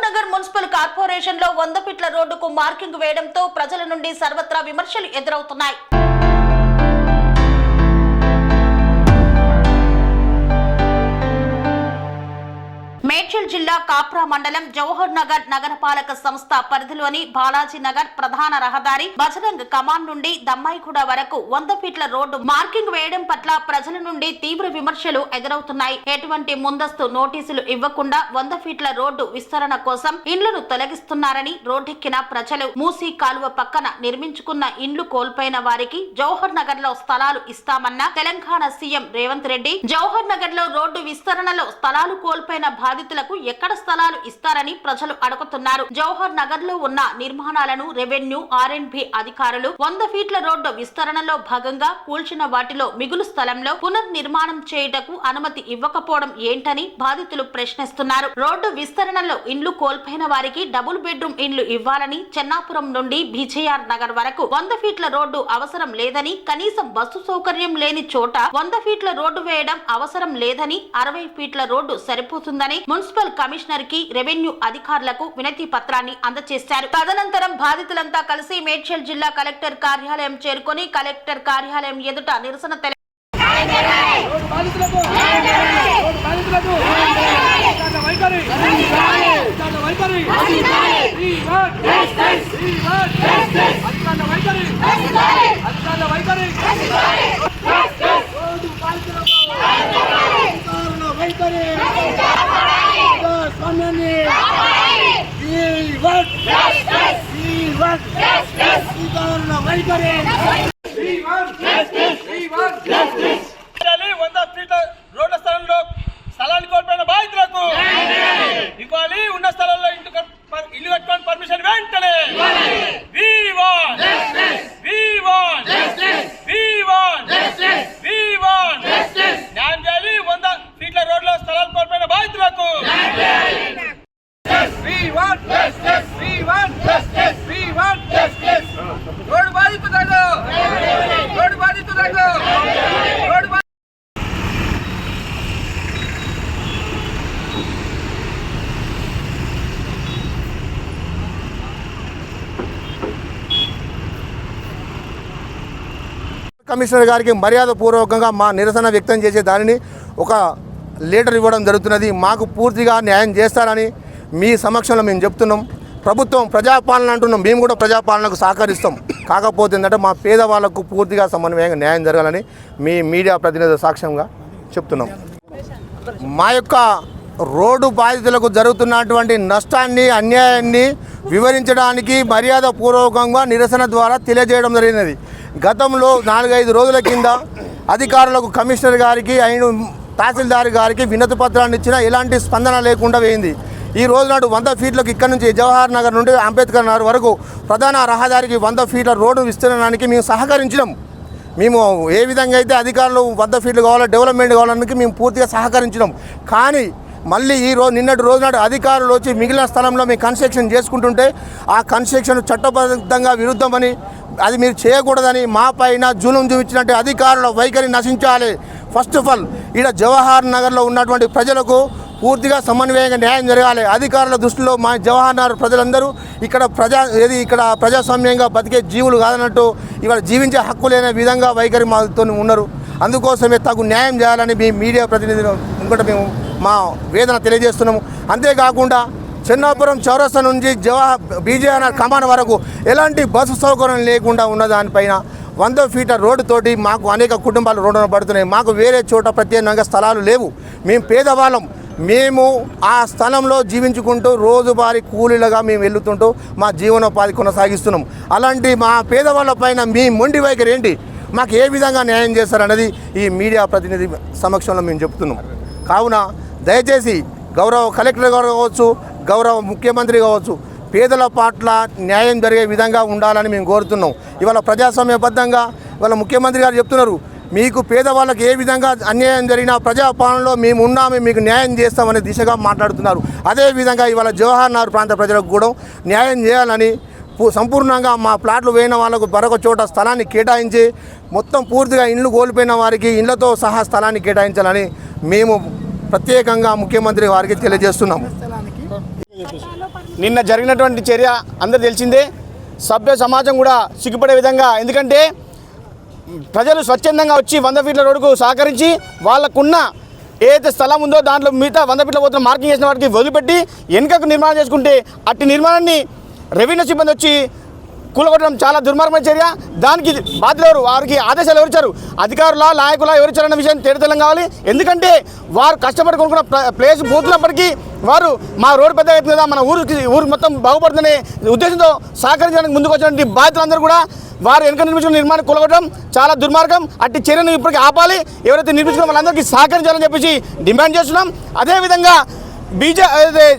Jawahar Nagar municipal corporation లో 100 ఫీట్ల రోడ్డుకు మార్కింగ్ వేయడంతో ప్రజల నుండి సర్వత్రా విమర్శలు ఎదురవుతున్నాయి. మేడ్చల్ జిల్లా కాప్రా మండలం జవహర్ నగర్ నగరపాలక సంస్థ పరిధిలోని బాలాజీ నగర్ ప్రధాన రహదారి బజరంగ్ కమాన్ నుండి దమ్మాయిగూడ వరకు 100 ఫీట్ల రోడ్డు మార్కింగ్ వేయడం పట్ల ప్రజల నుండి తీవ్ర విమర్శలు ఎదురవుతున్నాయి. ఎటువంటి ముందస్తు నోటీసులు ఇవ్వకుండా 100 ఫీట్ల రోడ్డు విస్తరణ కోసం ఇండ్లను తొలగిస్తున్నారని రోడ్డెక్కిన ప్రజలు మూసీ కాలువ పక్కన నిర్మించుకున్న ఇండ్లు కోల్పోయిన వారికి జవహర్ నగర్ లో స్థలాలు ఇస్తామన్న తెలంగాణ సీఎం రేవంత్ రెడ్డి జవహర్ నగర్ లో రోడ్డు విస్తరణలో స్థలాలు కోల్పోయిన బాధితులకు ఎక్కడ స్థలాలు ఇస్తారని ప్రజలు అడుగుతున్నారు. జవహర్ నగర్ లో ఉన్న నిర్మాణాలను రెవెన్యూ R&B అధికారులు 100 ఫీట్ల రోడ్డు విస్తరణలో భాగంగా కూల్చిన వాటిలో మిగులు స్థలంలో పునర్నిర్మాణం చేయుటకు అనుమతి ఇవ్వకపోవడం ఏంటని బాధితులు ప్రశ్నిస్తున్నారు. రోడ్డు విస్తరణలో ఇండ్లు కోల్పోయిన వారికి డబుల్ బెడ్రూమ్ ఇండ్లు ఇవ్వాలని, చెన్నాపురం నుండి BJR నగర్ వరకు 100 ఫీట్ల రోడ్డు అవసరం లేదని, కనీసం బస్సు సౌకర్యం లేని చోట 100 ఫీట్ల రోడ్డు వేయడం అవసరం లేదని, 60 ఫీట్ల రోడ్డు సరిపోతుందని మున్సిపల్ కమిషనర్ కి రెవెన్యూ అధికారులకు వినతి పత్రాన్ని అందజేశారు. తదనంతరం బాధితులంతా కలిసి మేడ్చల్ జిల్లా కలెక్టర్ కార్యాలయం చేరుకొని కలెక్టర్ కార్యాలయం ఎదుట నిరసన రోడ్ల స్థలంలో స్థలాన్ని కోల్పోయిన బాధితులకు ఇవ్వాలి. ఉన్న స్థలంలో ఇల్లు కట్టుకోవడానికి పర్మిషన్ వెంటనే. న్యాయం చేయాలి. 100 ఫీట్ల రోడ్ల స్థలాలు కోల్పోయిన బాధితులకు రోడ్డు బాధితులకు కమిషనర్ గారికి మర్యాదపూర్వకంగా మా నిరసన వ్యక్తం చేసే దానిని ఒక లెటర్ ఇవ్వడం జరుగుతున్నది. మాకు పూర్తిగా న్యాయం చేస్తారని మీ సమక్షంలో మేము చెప్తున్నాం. ప్రభుత్వం ప్రజాపాలన అంటున్నాం, మేము కూడా ప్రజాపాలనకు సహకరిస్తాం. కాకపోతే ఏంటంటే మా పేదవాళ్లకు పూర్తిగా సమన్వయంగా న్యాయం జరగాలని మీ మీడియా ప్రతినిధుల సాక్ష్యంగా చెప్తున్నాం. మా యొక్క రోడ్డు బాధితులకు జరుగుతున్నటువంటి నష్టాన్ని, అన్యాయాన్ని వివరించడానికి మర్యాదపూర్వకంగా నిరసన ద్వారా తెలియజేయడం జరిగినది. గతంలో 4-5 రోజుల కింద అధికారులకు కమిషనర్ గారికి అయిన తహసీల్దార్ గారికి వినతి పత్రాన్ని ఇచ్చినా ఎలాంటి స్పందన లేకుండా పోయింది. ఈ రోజు నాడు 100 ఫీట్లకు ఇక్కడ నుంచి జవహర్ నగర్ నుండి అంబేద్కర్ నగర్ వరకు ప్రధాన రహదారికి 100 ఫీట్ల రోడ్డు విస్తరణానికి మేము సహకరించినాం. మేము ఏ విధంగా అయితే అధికారులు 100 ఫీట్లు కావాలో డెవలప్మెంట్ కావాలని మేము పూర్తిగా సహకరించినాం. కానీ మళ్ళీ నిన్నటి రోజు నాడు అధికారులు వచ్చి మిగిలిన స్థలంలో మేము కన్స్ట్రక్షన్ చేసుకుంటుంటే ఆ కన్స్ట్రక్షన్ చట్టబద్ధంగా విరుద్ధమని, అది మీరు చేయకూడదని మా పైన జూలం చూపించినట్టు అధికారుల వైఖరి నశించాలి. ఫస్ట్ ఆఫ్ ఆల్ ఇక్కడ జవహర్ నగర్లో ఉన్నటువంటి ప్రజలకు పూర్తిగా సమన్వయంగా న్యాయం జరగాలి. అధికారుల దృష్టిలో మా జవహర్ నగర్ ప్రజలందరూ ఇక్కడ ప్రజాస్వామ్యంగా బతికే జీవులు కాదన్నట్టు ఇవాళ జీవించే హక్కు లేని విధంగా వైఖరి మాతో ఉన్నారు. అందుకోసమే తగు న్యాయం చేయాలని మీ మీడియా ప్రతినిధులు ఇంకోటి మేము మా వేదన తెలియజేస్తున్నాము. అంతేకాకుండా చెన్నాపురం చౌరస్తా నుంచి BJR కమాన్ వరకు ఎలాంటి బస్సు సౌకర్యం లేకుండా ఉన్న దానిపైన 100 ఫీట్ల రోడ్డుతోటి మాకు అనేక కుటుంబాలు రోడ్డున పడుతున్నాయి. మాకు వేరే చోట ప్రత్యేకంగా స్థలాలు లేవు. మేము పేదవాళ్ళం. మేము ఆ స్థలంలో జీవించుకుంటూ రోజువారీ కూలీలుగా మేము వెళ్తుంటూ మా జీవనోపాధి కొనసాగిస్తున్నాం. అలాంటి మా పేదవాళ్ళ పైన మీ మొండి వైఖరి ఏంటి? మాకు ఏ విధంగా న్యాయం చేస్తారన్నది ఈ మీడియా ప్రతినిధి సమక్షంలో మేము చెప్తున్నాం. కావున దయచేసి గౌరవ కలెక్టర్ గారు కావచ్చు, గౌరవ ముఖ్యమంత్రి కావచ్చు, పేదల పట్ల న్యాయం జరిగే విధంగా ఉండాలని మేము కోరుతున్నాం. ఇవాళ ప్రజాస్వామ్యబద్ధంగా ఇవాళ ముఖ్యమంత్రి గారు చెప్తున్నారు, మీకు పేదవాళ్ళకి ఏ విధంగా అన్యాయం జరిగినా ప్రజాపాలనలో మేము ఉన్నాము, మీకు న్యాయం చేస్తామనే దిశగా మాట్లాడుతున్నారు. అదేవిధంగా ఇవాళ జవహర్ నగర్ ప్రాంత ప్రజలకు కూడా న్యాయం చేయాలని సంపూర్ణంగా మా ప్లాట్లు వేయిన వాళ్ళకు మరొక చోట స్థలాన్ని కేటాయించి మొత్తం పూర్తిగా ఇండ్లు కోల్పోయిన వారికి ఇండ్లతో సహా స్థలాన్ని కేటాయించాలని మేము ప్రత్యేకంగా ముఖ్యమంత్రి వారికి తెలియజేస్తున్నాము. నిన్న జరిగినటువంటి చర్య అందరూ తెలిసిందే. సభ్య సమాజం కూడా సిగ్గుపడే విధంగా, ఎందుకంటే ప్రజలు స్వచ్ఛందంగా వచ్చి 100 ఫీట్ల రోడ్డుకు సహకరించి వాళ్ళకున్న ఏదైతే స్థలం ఉందో దాంట్లో మిగతా 100 ఫీట్ల పోతున్న మార్కింగ్ చేసిన వాటికి వదిలిపెట్టి వెనుకకు నిర్మాణం చేసుకుంటే అట్టి నిర్మాణాన్ని రెవెన్యూ సిబ్బంది వచ్చి కూలగొట్టడం చాలా దుర్మార్గమైన చర్య. దానికి బాధ్యులు ఎవరు, వారికి ఆదేశాలు ఎవరిచ్చారు, అధికారుల నాయకుల ఎవరిచ్చారన్న విషయం తేటతెల్లం కావాలి. ఎందుకంటే వారు కష్టపడి కొనుక్కున్న ప్లేస్ పోతున్నప్పటికీ వారు మా రోడ్డు పెద్దగా అవుతుంది కదా, మన ఊరు మొత్తం బాగుపడుతుందనే ఉద్దేశంతో సహకరించడానికి ముందుకు వచ్చినటువంటి బాధ్యులందరూ కూడా వారు వెనుక నిర్మించిన నిర్మాణం కూలగొట్టడం చాలా దుర్మార్గం. అట్టి చర్యను ఇప్పటికీ ఆపాలి. ఎవరైతే నిర్మించుకున్న వాళ్ళందరికీ సహకరించాలని చెప్పేసి డిమాండ్ చేస్తున్నాం. అదేవిధంగా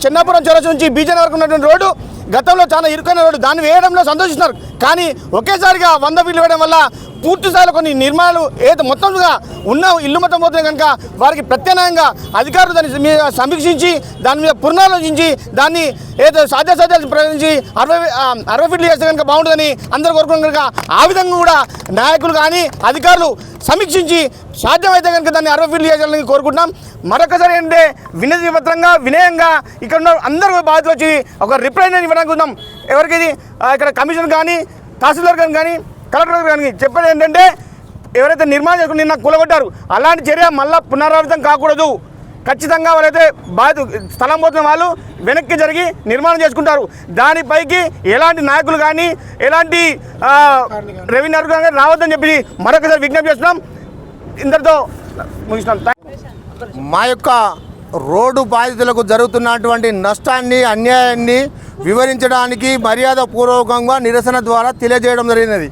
చెన్నాపురం చౌరస్తా నుంచి బీజేపీ వరకు ఉన్నటువంటి రోడ్డు గతంలో చాలా ఇరుకైన రోడ్డు, దాన్ని వేయడంలో సంతోషిస్తున్నారు. కానీ ఒకేసారిగా 100 ఫీట్లు వేయడం వల్ల పూర్తి స్థాయిలో కొన్ని నిర్మాణాలు ఏదో మొత్తంగా ఉన్న ఇల్లు మొత్తం పోతున్నాయి కనుక వారికి ప్రత్యామ్నాయంగా అధికారులు దాన్ని మీద సమీక్షించి దాని మీద పునరాలోచించి దాన్ని ఏదో సాధ్యాసాధ్యాలు ప్రకటించి 60 ఫీట్లు చేస్తే కనుక బాగుంటుందని అందరూ కోరుకున్నాం. కనుక ఆ విధంగా కూడా నాయకులు కానీ అధికారులు సమీక్షించి సాధ్యమైతే కనుక దాన్ని 60 ఫీట్లు చేయాలని కోరుకుంటున్నాం. మరొకసారి ఏంటంటే వినతి పత్రంగా వినయంగా ఇక్కడ ఉన్న అందరూ బాధ్యతలు వచ్చి ఒక రిప్రజెంటేషన్ ఇవ్వడానికి ఉన్నాం. ఎవరికి ఇక్కడ కమిషనర్ కానీ తహసీల్దార్ కానీ కలెక్టర్ కానీ చెప్పేది ఏంటంటే ఎవరైతే నిర్మాణం చేసుకుని నిన్న కూలగొట్టారు అలాంటి చర్య మళ్ళీ పునరావృతం కాకూడదు. ఖచ్చితంగా వాళ్ళైతే స్థలం పోతున్న వాళ్ళు వెనక్కి జరిగి నిర్మాణం చేసుకుంటారు. దానిపైకి ఎలాంటి నాయకులు కానీ ఎలాంటి రెవెన్యూ కానీ రావద్దని చెప్పి మరొకసారి విజ్ఞప్తి చేస్తున్నాం. ఇంతటితో ముగిస్తున్నాం. మా యొక్క రోడ్డు బాధితులకు జరుగుతున్నటువంటి నష్టాన్ని అన్యాయాన్ని వివరించడానికి మర్యాదపూర్వకంగా నిరసన ద్వారా తెలియజేయడం జరిగినది.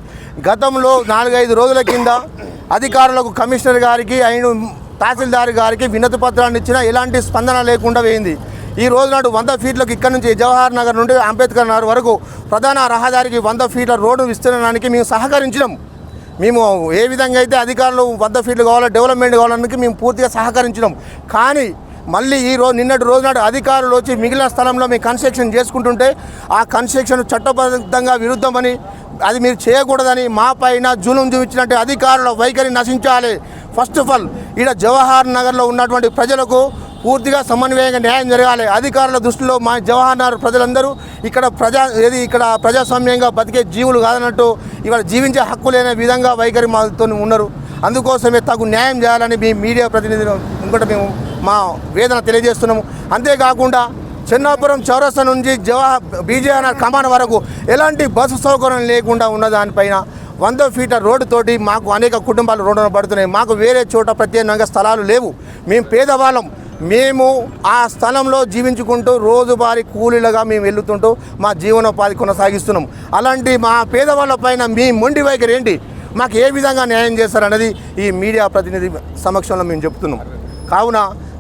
గతంలో 4-5 రోజుల కింద అధికారులకు కమిషనర్ గారికి అయిన తహసీల్దార్ గారికి వినతి పత్రాన్ని ఇచ్చినా ఎలాంటి స్పందన లేకుండా పోయింది. ఈ రోజు నాడు 100 ఫీట్లకు ఇక్కడ నుంచి జవహర్ నగర్ నుండి అంబేద్కర్ నగర్ వరకు ప్రధాన రహదారికి 100 ఫీట్ల రోడ్డు విస్తరణానికి మేము సహకరించినాం. మేము ఏ విధంగా అయితే అధికారులు 100 ఫీట్లు కావాలో డెవలప్మెంట్ కావాలనికి మేము పూర్తిగా సహకరించినాం. కానీ మళ్ళీ నిన్నటి రోజు నాడు అధికారులు వచ్చి మిగిలిన స్థలంలో మేము కన్స్ట్రక్షన్ చేసుకుంటుంటే ఆ కన్స్ట్రక్షన్ చట్టబద్ధంగా విరుద్ధమని అది మీరు చేయకూడదని మా పైన జూలం చూపించినట్టు అధికారుల వైఖరి నశించాలి. ఫస్ట్ ఆఫ్ ఆల్ ఇక్కడ జవహర్ నగర్లో ఉన్నటువంటి ప్రజలకు పూర్తిగా సమన్వయంగా న్యాయం జరగాలి. అధికారుల దృష్టిలో మా జవహర్ నగర్ ప్రజలందరూ ఇక్కడ ప్రజాస్వామ్యంగా బతికే జీవులు కాదన్నట్టు ఇవాళ జీవించే హక్కు లేని విధంగా వైఖరి మాతో ఉన్నారు. అందుకోసమే తగు న్యాయం చేయాలని మీ మీడియా ప్రతినిధులు ఇంకోటి మేము మా వేదన తెలియజేస్తున్నాము. అంతేకాకుండా చెన్నాపురం చౌరస్తా నుంచి బీజేఆర్ కమాన్ వరకు ఎలాంటి బస్సు సౌకర్యం లేకుండా ఉన్న దానిపైన 100 ఫీట్ల రోడ్డుతోటి మాకు అనేక కుటుంబాలు రోడ్డున పడుతున్నాయి. మాకు వేరే చోట ప్రత్యేకంగా స్థలాలు లేవు. మేము పేదవాళ్ళం. మేము ఆ స్థలంలో జీవించుకుంటూ రోజువారీ కూలీలుగా మేము వెళ్తుంటూ మా జీవనోపాధి కొనసాగిస్తున్నాం. అలాంటి మా పేదవాళ్ళ పైన మీ మొండి వైఖరి ఏంటి, మాకు ఏ విధంగా న్యాయం చేస్తారన్నది ఈ మీడియా ప్రతినిధి సమక్షంలో మేము చెప్తున్నాం. కావున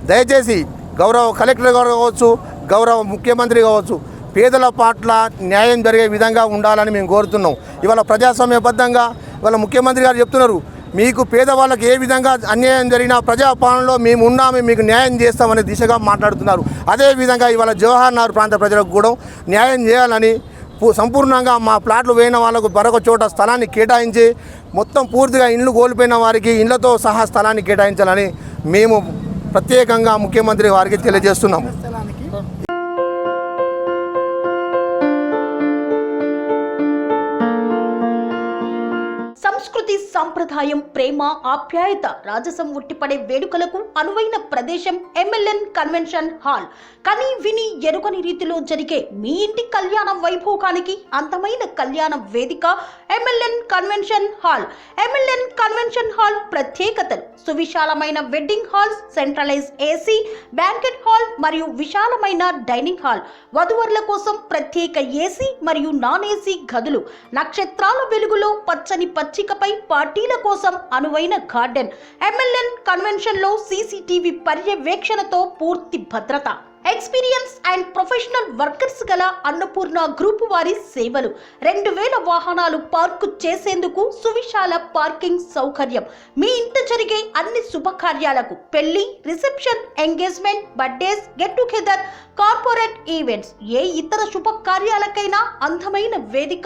దయచేసి గౌరవ కలెక్టర్ గారు కావచ్చు, గౌరవ ముఖ్యమంత్రి కావచ్చు, పేదల పట్ల న్యాయం జరిగే విధంగా ఉండాలని మేము కోరుతున్నాం. ఇవాళ ప్రజాస్వామ్యబద్ధంగా ఇవాళ ముఖ్యమంత్రి గారు చెప్తున్నారు, మీకు పేదవాళ్ళకి ఏ విధంగా అన్యాయం జరిగినా ప్రజాపాలనలో మేము ఉన్నాము, మీకు న్యాయం చేస్తామనే దిశగా మాట్లాడుతున్నారు. అదేవిధంగా ఇవాళ జవహర్ నగర్ ప్రాంత ప్రజలకు కూడా న్యాయం చేయాలని సంపూర్ణంగా మా ప్లాట్లు వేయిన వాళ్ళకు మరొక చోట స్థలాన్ని కేటాయించి మొత్తం పూర్తిగా ఇండ్లు కోల్పోయిన వారికి ఇండ్లతో సహా స్థలాన్ని కేటాయించాలని మేము ప్రత్యేకంగా ముఖ్యమంత్రి వారికి తెలియజేస్తున్నాము. సంస్కృతి సంప్రదాయం ప్రేమ ఆప్యాయత రాజసం ఉట్టిపడే వేడుకలకు అనువైన ప్రదేశం MLN కన్వెన్షన్ హాల్. కని విని ఎరుగని రీతిలో జరిగే మీ ఇంటి కళ్యాణ వైభోగానికి అందమైన కళ్యాణ వేదిక MLN convention hall. MLN convention hall ప్రత్యేకతలు: సువిశాలమైన wedding halls, centralise AC banquet hall మరియు విశాలమైన డైనింగ్ హాల్, వధువరుల కోసం ప్రత్యేక AC మరియు నాన్ AC గదులు, నక్షత్రాల వెలుగులో పచ్చని పచ్చికపై పార్టీల కోసం అనువైన గార్డెన్. MLN కన్వెన్షన్ లో CCTV పర్యవేక్షణతో పూర్తి భద్రత. ఎక్స్పీరియన్స్ అండ్ ప్రొఫెషనల్ వర్కర్స్ గల అన్నపూర్ణ గ్రూప్ వారి సేవలు. 2000 వాహనాలు పార్కు చేసేందుకు సువిశాల పార్కింగ్ సౌకర్యం. మీ ఇంట జరిగే అన్ని శుభకార్యాలకు, పెళ్లి, reception, engagement, birthdays, get together, corporate events, ఏ ఇతర శుభకార్యాలకైనా అందమైన వేదిక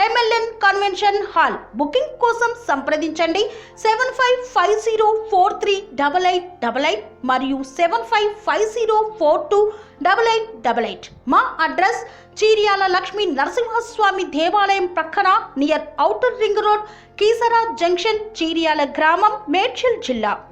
MLN కన్వెన్షన్ హాల్. బుకింగ్ కోసం సంప్రదించండి 7550438888 మరియు 7550428888. మా అడ్రస్ చీర్యాల లక్ష్మీ నరసింహస్వామి దేవాలయం ప్రక్కన near outer ring road, Keesara junction, Cheeryal గ్రామం, మేడ్చల్ జిల్లా.